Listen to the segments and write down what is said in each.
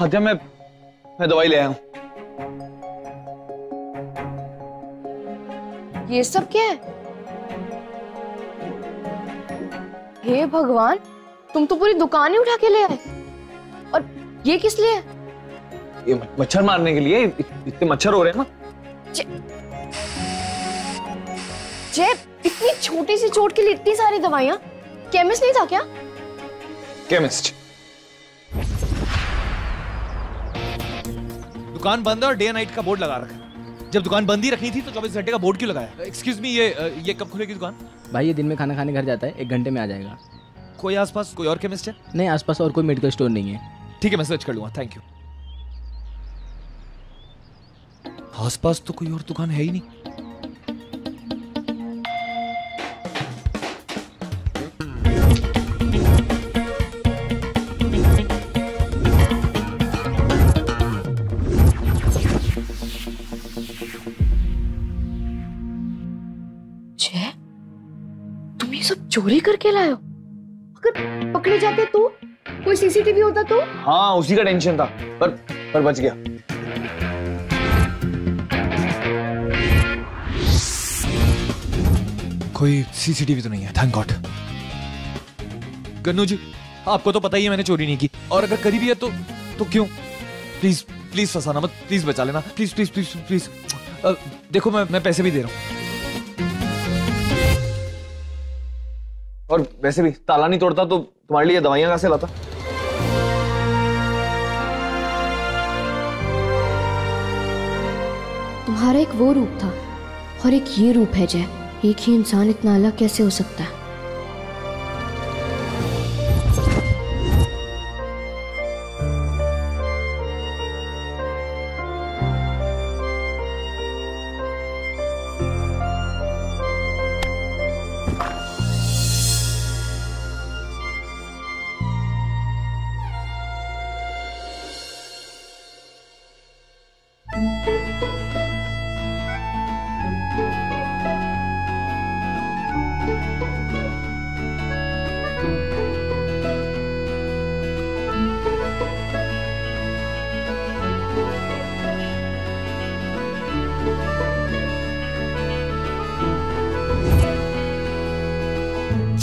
आद्या, मैं दवाई ले आया हूं। ये सब क्या है? हे भगवान, तुम तो पूरी दुकान ही उठा के ले आए। और ये किस लिए? ये मच्छर मारने के लिए। इतने मच्छर हो रहे हैं ना। जय, इतनी छोटी सी चोट के लिए इतनी सारी दवाइयां? केमिस्ट नहीं था क्या? केमिस्ट। दुकान बंद है और डे नाइट का बोर्ड लगा रखा है। जब दुकान बंद ही रखनी थी तो 24 घंटे का बोर्ड क्यों लगाया? एक्सक्यूज मी, ये कब खुलेगी दुकान? भाई ये दिन में खाना खाने घर जाता है, 1 घंटे में आ जाएगा। कोई आसपास कोई और केमिस्ट है? नहीं, आसपास और कोई मेडिकल स्टोर नहीं है। ठीक है, मैं सर्च कर लूंगा, थैंक यू। आसपास तो कोई और दुकान है ही नहीं। जय, तुम ये सब चोरी करके लाए हो? अगर पकड़े जाते तो? कोई सीसीटीवी होता तो? हाँ, उसी का टेंशन था, पर बच गया। कोई सीसीटीवी तो नहीं है, थैंक गॉड। गन्नू जी, आपको तो पता ही है मैंने चोरी नहीं की, और अगर करी भी है तो क्यों? प्लीज प्लीज फंसाना मत, प्लीज बचा लेना, प्लीज प्लीज प्लीज प्लीज। देखो मैं पैसे भी दे रहा हूँ। और वैसे भी ताला नहीं तोड़ता तो तुम्हारे लिए दवाइयां कहां से लाता? तुम्हारा एक वो रूप था और एक ये रूप है जय। एक ही इंसान इतना अलग कैसे हो सकता है?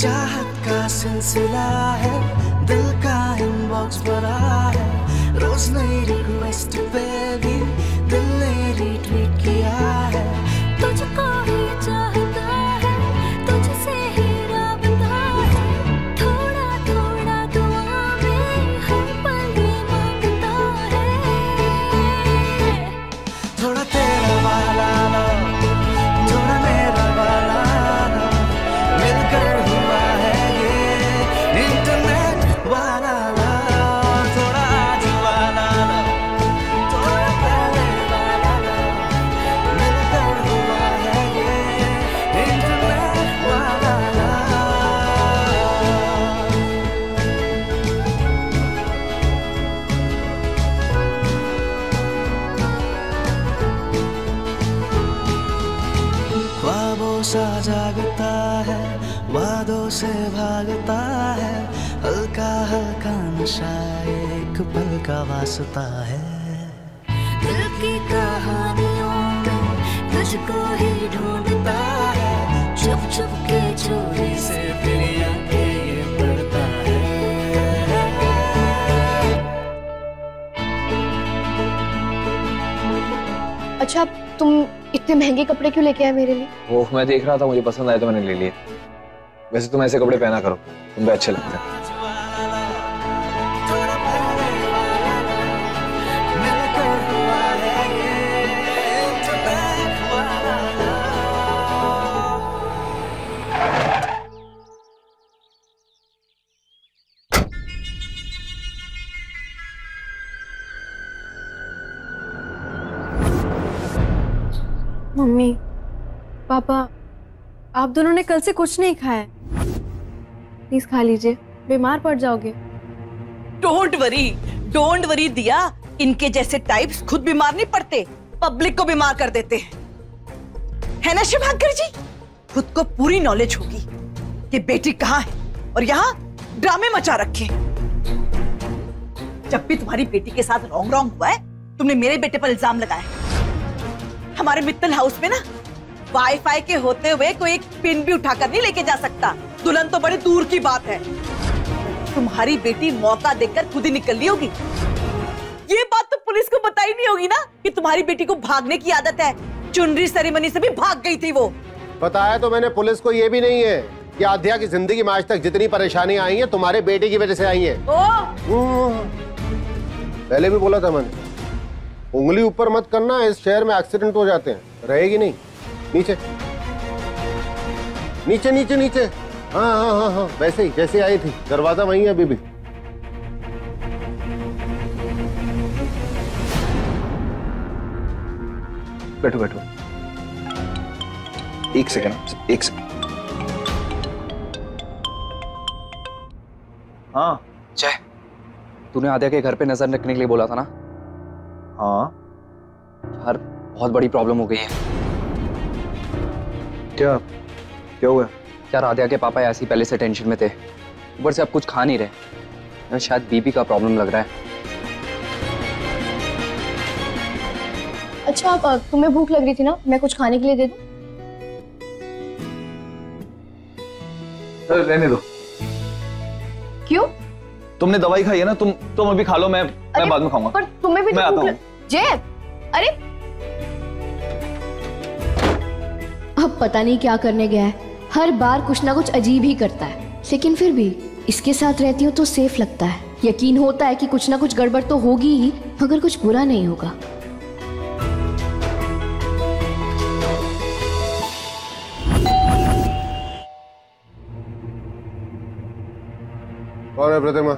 चाहत का सिलसिला है, दिल का इनबॉक्स भरा है, रोज नई रिक्वेस्ट पे भी दिल ने रीट्वीट किया है। तुझको ही चाहता है, तुझसे ही राबता है, थोड़ा थोड़ा दुआ में हर पल ये मांगता है। थोड़ा तेरा वाला लो, थोड़ा मेरा वाला लो, मिलकर हुआ है ये इंटरनेट वाला लो। थोड़ा आज वाला लो, थोड़ा पहले वाला लो, मिलकर हुआ है ये इंटरनेट वाला लो। ख्वाबों सा जागता है, वादों से भागता है, हल्का हल्का नशा एक पल का वास्ता है। दिल की कहानियों में तुझको ही ढूंढता है, चुप चुप के चोरी से तेरी आंखें ये पढ़ता है। अच्छा, तुम इतने महंगे कपड़े क्यों लेके आए मेरे लिए? वो मैं देख रहा था, मुझे पसंद आया तो मैंने ले लिए। वैसे तुम ऐसे कपड़े पहना करो, तुम पे अच्छे लगते हैं। मम्मी, पापा, आप दोनों ने कल से कुछ नहीं खाया। प्लीज खा लीजिए, बीमार पड़ जाओगे। डोंट वरी दिया, इनके जैसे टाइप्स खुद बीमार नहीं पड़ते, पब्लिक को बीमार कर देते हैं। है ना शुभांकर जी? खुद को पूरी नॉलेज होगी कि बेटी कहाँ है और यहाँ ड्रामे मचा रखे। जब भी तुम्हारी बेटी के साथ रॉन्ग हुआ है, तुमने मेरे बेटे पर इल्जाम लगाया। हमारे मित्तल हाउस में ना वाईफाई के होते हुए कोई एक पिन भी उठाकर नहीं लेके जा सकता। दुल्हन तो बड़े दूर की बात है। तुम्हारी बेटी मौका देखकर खुद ही निकल ली होगी। ये बात तो पुलिस को बताई नहीं होगी ना कि तुम्हारी बेटी को भागने की आदत है। चुनरी सेरेमनी से भी भाग गई थी वो। बताया तो मैंने पुलिस को ये भी नहीं है कि आध्या की जिंदगी में आज तक जितनी परेशानी आई है तुम्हारे बेटे की वजह से आई है। पहले भी बोला था मैंने, उंगली ऊपर मत करना, इस शहर में एक्सीडेंट हो जाते हैं। रहेगी नहीं। नीचे नीचे नीचे नीचे। हाँ हाँ हाँ हाँ, वैसे ही जैसे आई थी। दरवाजा वहीं है अभी भी। बैठो बैठो, एक सेकंड, एक सेकंड। हाँ जय, तूने आद्या के घर पे नजर रखने के लिए बोला था ना? हाँ यार बहुत बड़ी प्रॉब्लम हो गई है। क्या क्या हुआ? यार आद्या के पापा ऐसी पहले से टेंशन में थे, ऊपर से अब कुछ खा नहीं रहे। यार शायद बीपी का प्रॉब्लम लग रहा है। अच्छा, तुम्हें भूख लग रही थी ना, मैं कुछ खाने के लिए दे दूं? रहने दो। क्यों? तुमने दवाई खाई है ना, तुम अभी खा लो, मैं बाद में खाऊंगा। पर तुम्हें भी मैं आता हूँ। जय, अरे अब पता नहीं क्या करने गया है। हर बार कुछ ना कुछ अजीब ही करता है, लेकिन फिर भी इसके साथ रहती हूँ तो सेफ लगता है। यकीन होता है कि कुछ ना कुछ गड़बड़ तो होगी ही, मगर कुछ बुरा नहीं होगा। कौन है प्रतिमा?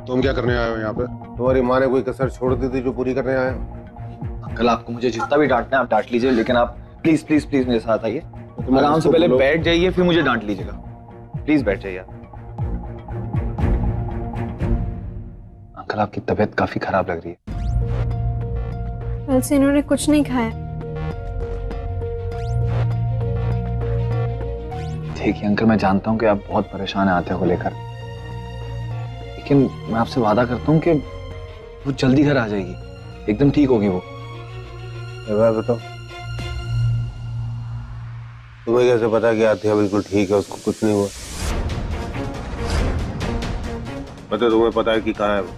तुम क्या करने आए हो यहाँ पे? तुम्हारी माँ ने कोई कसर छोड़ दी थी जो पूरी करने आए हो? अंकल, आपको मुझे जितना भी डांटना है आप डांट लीजिए, लेकिन आप प्लीज प्लीज प्लीज मेरे साथ आइए। तुम आराम से पहले बैठ जाइए, फिर मुझे डांट लीजिएगा। प्लीज बैठ जाइए। अंकल, आपकी तबीयत काफी खराब लग रही है। कल से इन्होंने कुछ नहीं खाया। देखिए अंकल, मैं जानता हूँ कि आप बहुत परेशान हैं आद्या को लेकर, लेकिन मैं आपसे वादा करता हूँ कि वो जल्दी घर आ जाएगी, एकदम ठीक होगी वो। बताओ, तुम्हें कैसे पता कि आद्या बिल्कुल ठीक है, उसको कुछ नहीं हुआ? मतलब तुम्हें पता है कि कहाँ है वो?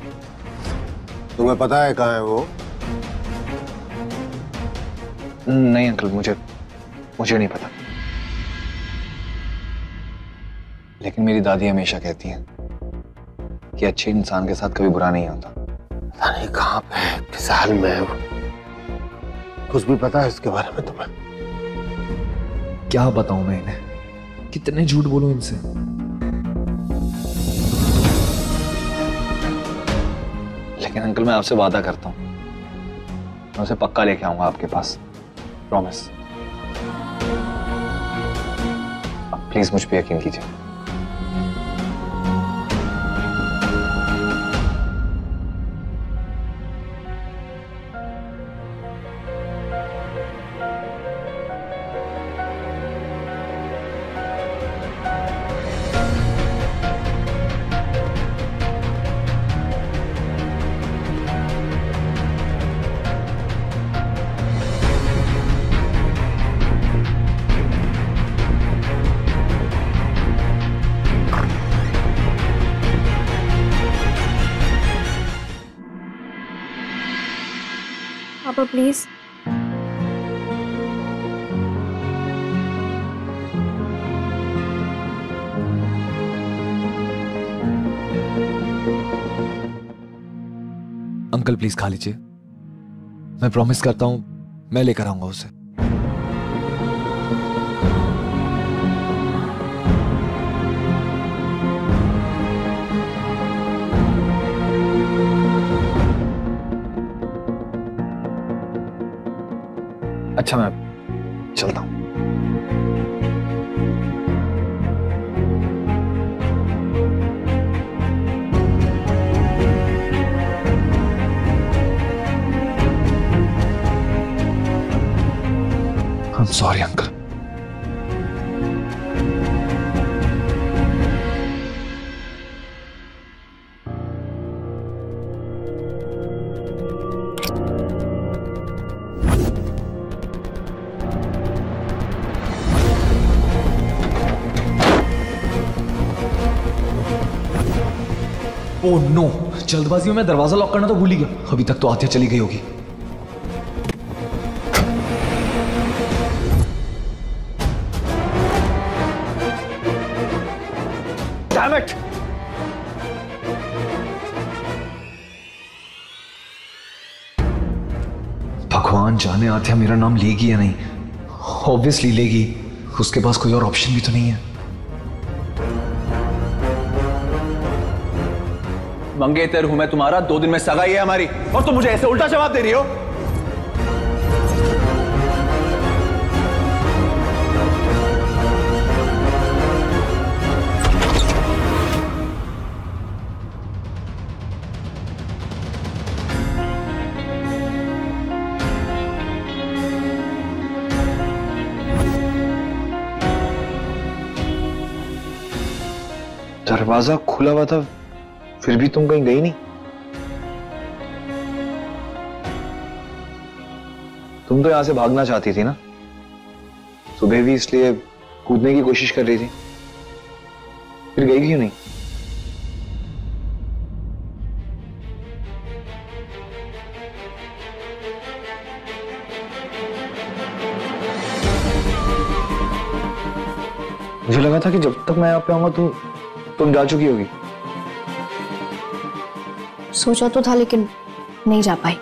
तुम्हें पता है कहाँ है वो? नहीं अंकल, मुझे नहीं पता, लेकिन मेरी दादी हमेशा कहती हैं कि अच्छे इंसान के साथ कभी बुरा नहीं होता। पता नहीं कहाँ पे है, किस हाल में है वो? कुछ भी पता है इसके बारे में तुम्हें? क्या बताऊं मैं इन्हें, कितने झूठ बोलूं इनसे। लेकिन अंकल, मैं आपसे वादा करता हूं, मैं उसे पक्का लेके आऊंगा आपके पास, प्रॉमिस। अब प्लीज मुझ पे यकीन कीजिए। पापा प्लीज। अंकल प्लीज खा लीजिए, मैं प्रॉमिस करता हूं मैं लेकर आऊंगा उसे। अच्छा, मैं चलता हूं। I'm sorry, uncle. Oh no, जल्दबाजी में मैं दरवाजा लॉक करना तो भूल ही गया। अभी तक तो आतिया चली गई होगी। Damn it! भगवान जाने आतिया मेरा नाम लेगी या नहीं। ऑब्वियसली लेगी, उसके पास कोई और ऑप्शन भी तो नहीं है। मंगेतर हूं मैं तुम्हारा, 2 दिन में सगाई है हमारी, और तुम मुझे ऐसे उल्टा जवाब दे रही हो। दरवाजा खुला हुआ था, फिर भी तुम कहीं गई नहीं? तुम तो यहां से भागना चाहती थी ना? सुबह भी इसलिए कूदने की कोशिश कर रही थी, फिर गई क्यों नहीं? मुझे लगा था कि जब तक मैं यहाँ पे आऊंगा तुम जा चुकी होगी। सोचा तो था लेकिन नहीं जा पाई।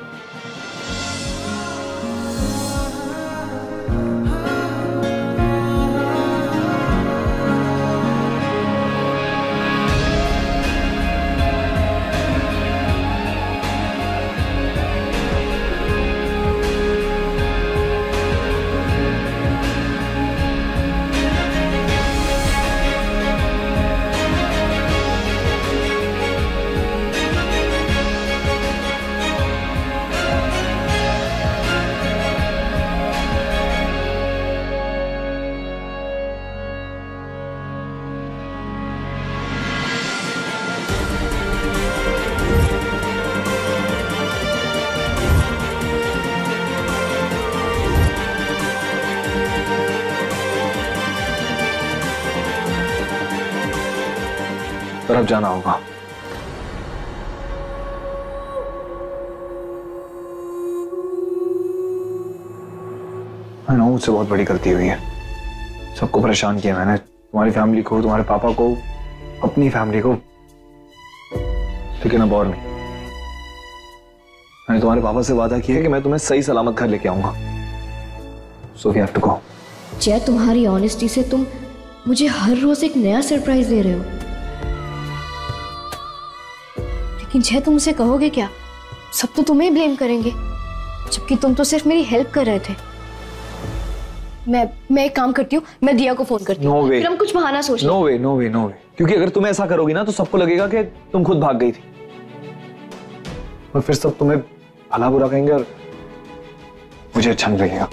पर अब जाना होगा। मैं नो, मुझसे बहुत बड़ी गलती हुई है। सबको परेशान किया मैंने, तुम्हारी फैमिली को, तुम्हारे पापा को, अपनी फैमिली को, लेकिन अब और नहीं। मैंने तुम्हारे पापा से वादा किया कि मैं तुम्हें सही सलामत घर लेके आऊंगा। So we have to go. Jai, तुम्हारी ऑनेस्टी से तुम मुझे हर रोज एक नया सरप्राइज दे रहे हो। लेकिन जय, तुम उसे कहोगे क्या? सब तो तुम्हें ब्लेम करेंगे, जबकि तुम तो सिर्फ मेरी हेल्प कर रहे थे। मैं एक काम करती हूँ, मैं दिया को फोन करती हूँ। No way. फिर हम कुछ बहाना सोच लेंगे। नो वे, नो वे, नो वे। क्योंकि अगर तुम ऐसा करोगी ना तो सबको लगेगा कि तुम खुद भाग गई थी, और फिर सब तुम्हें भला बुरा कहेंगे और मुझे अच्छा नहीं लगेगा।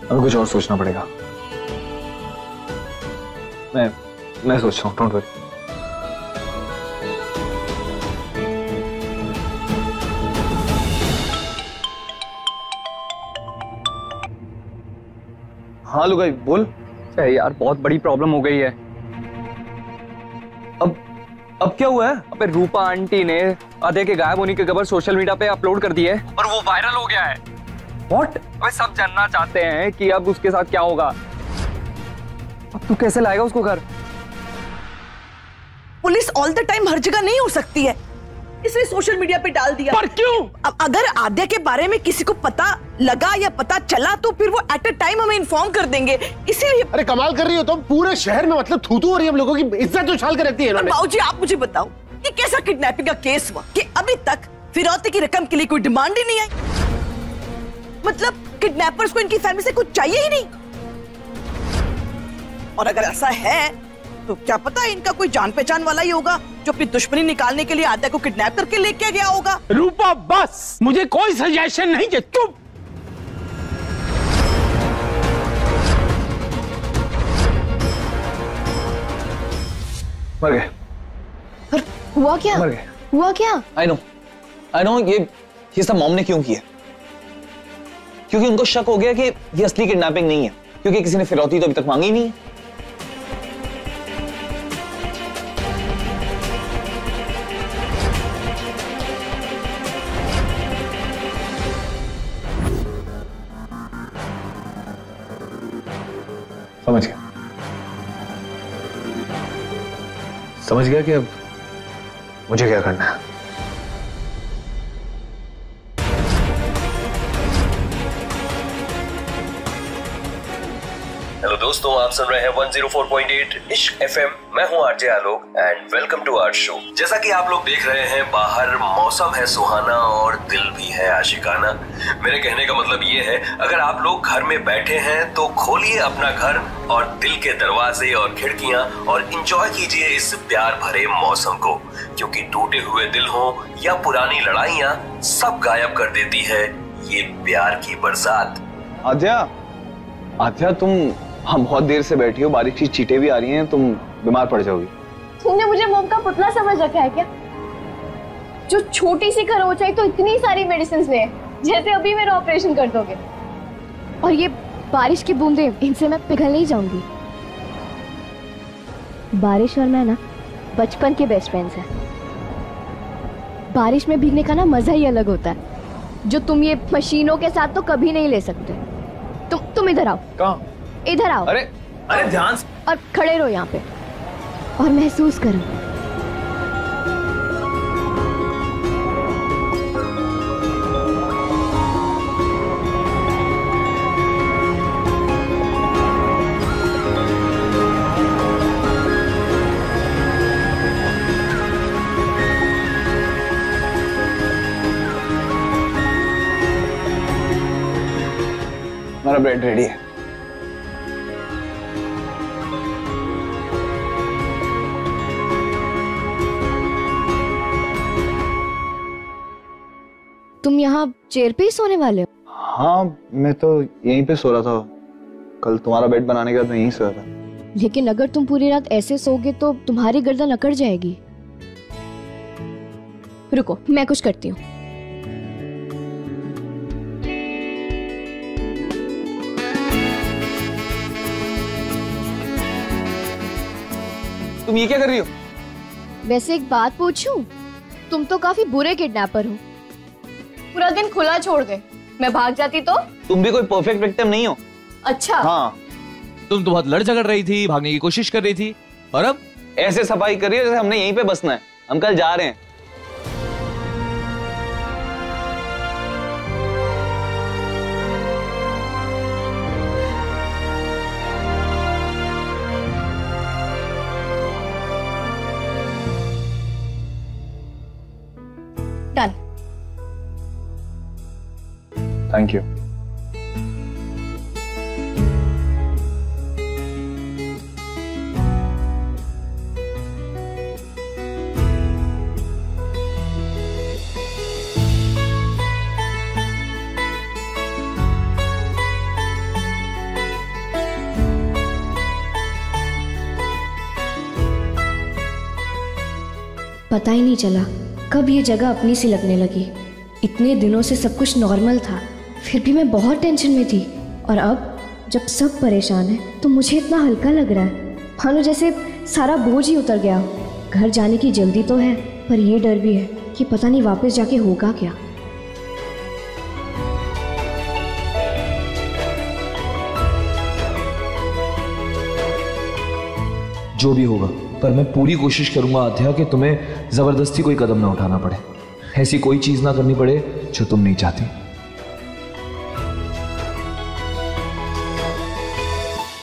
हमें कुछ और सोचना पड़ेगा। मैं सोच रहा हूँ, डोंट वरी। हाँ लुगाई, बोल। यार बहुत बड़ी प्रॉब्लम हो गई है। अब क्या हुआ है? अबे रूपा आंटी ने अदय के गायब होने की खबर सोशल मीडिया पे अपलोड कर दी है और वो वायरल हो गया है। व्हाट? अबे सब जानना चाहते हैं कि अब उसके साथ क्या होगा। अब तू कैसे लाएगा उसको घर? पुलिस ऑल द टाइम हर जगह नहीं हो सकती है, इसलिए सोशल मीडिया पे डाल दिया। पर क्यों? अब अगर आद्या के बारे में किसी को पता लगा या पता चला तो फिर वो एट अ टाइम हमें इन्फॉर्म कर देंगे, इसीलिए। अरे कमाल कर रही हो तुम, पूरे शहर में मतलब थू-थू हो रही है, हम लोगों की इज्जत उछाल के रखती है इन्होंने। बाबूजी आप मुझे बताओ, ये कैसा किडनैपिंग का केस हुआ कि अभी तक फिरौती की रकम के लिए कोई डिमांड ही नहीं आई? मतलब किडनैपर्स को इनकी फैमिली से कुछ चाहिए ही नहीं। और अगर ऐसा है तो क्या पता इनका कोई जान पहचान वाला ही होगा जो अपनी दुश्मनी निकालने के लिए आद्या को किडनैप करके लेके गया होगा। रूपा बस, मुझे कोई सजेशन नहीं चाहिए, चुप। मर गए। हुआ क्या? मर गए। हुआ क्या? आई नो ये सब मॉम ने क्यों किया? क्योंकि उनको शक हो गया कि ये असली किडनैपिंग नहीं है, क्योंकि किसी ने फिरौती तो अभी तक मांगी नहीं है। समझ गया कि अब मुझे क्या करना है। हेलो दोस्तों, आप सुन रहे हैं 104.8 इश्क एफएम। मैं हूं RJ Alok and welcome to our show. जैसा कि आप लोग देख रहे हैं, बाहर मौसम है सुहाना और दिल भी है आशिकाना। मेरे कहने का मतलब ये है, अगर आप लोग घर में बैठे हैं तो खोलिए अपना घर और दिल के दरवाजे और खिड़कियां और एंजॉय कीजिए इस प्यार भरे मौसम को, क्योंकि टूटे हुए दिल हो या पुरानी लड़ाइयां, सब गायब कर देती है ये प्यार की बरसात। आद्या तुम हम बहुत देर से बैठी हो, बारिश की चींटें भी आ रही हैं, तुम बीमार पड़ जाओगी। तुमने मुझे मोम का पुतला समझ रखा है क्या? जो छोटी सी खरोच है तो इतनी सारी मेडिसिन ले, जैसे अभी मेरा ऑपरेशन कर दोगे। और ये बारिश की बूंदें, इनसे मैं पिघल नहीं जाऊंगी। बारिश और मैं ना बचपन के बेस्ट फ्रेंड्स हैं। बारिश में भीगने का ना मजा ही अलग होता है, जो तुम ये मशीनों के साथ तो कभी नहीं ले सकते। तुम इधर आओ। कहाँ? इधर आओ। अरे ध्यान से। और खड़े रहो यहाँ पे और महसूस करो। हमारा ब्रेड रेडी है। तुम यहाँ चेयर पे ही सोने वाले हो? हाँ, मैं तो यहीं पे सो रहा था। कल तुम्हारा बेड बनाने के बाद मैं यहीं सोया था। लेकिन अगर तुम पूरी रात ऐसे सोगे तो तुम्हारी गर्दन अकड़ जाएगी। रुको, मैं कुछ करती हूँ। तुम ये क्या कर रही हो? वैसे एक बात पूछूं, तुम तो काफी बुरे किडनैपर हो। पूरा दिन खुला छोड़ दे, मैं भाग जाती तो? तुम भी कोई परफेक्ट विक्टिम नहीं हो। अच्छा। हाँ, तुम तो बहुत लड़ झगड़ रही थी, भागने की कोशिश कर रही थी, और अब ऐसे सफाई कर रही है जैसे हमने यहीं पे बसना है। हम कल जा रहे हैं। डन। Thank you. पता ही नहीं चला कब ये जगह अपनी सी लगने लगी। इतने दिनों से सब कुछ नॉर्मल था, फिर भी मैं बहुत टेंशन में थी। और अब जब सब परेशान हैं तो मुझे इतना हल्का लग रहा है, मानो जैसे सारा बोझ ही उतर गया हो। घर जाने की जल्दी तो है, पर ये डर भी है कि पता नहीं वापस जाके होगा क्या। जो भी होगा, पर मैं पूरी कोशिश करूंगा आध्या कि तुम्हें जबरदस्ती कोई कदम ना उठाना पड़े, ऐसी कोई चीज ना करनी पड़े जो तुम नहीं चाहती।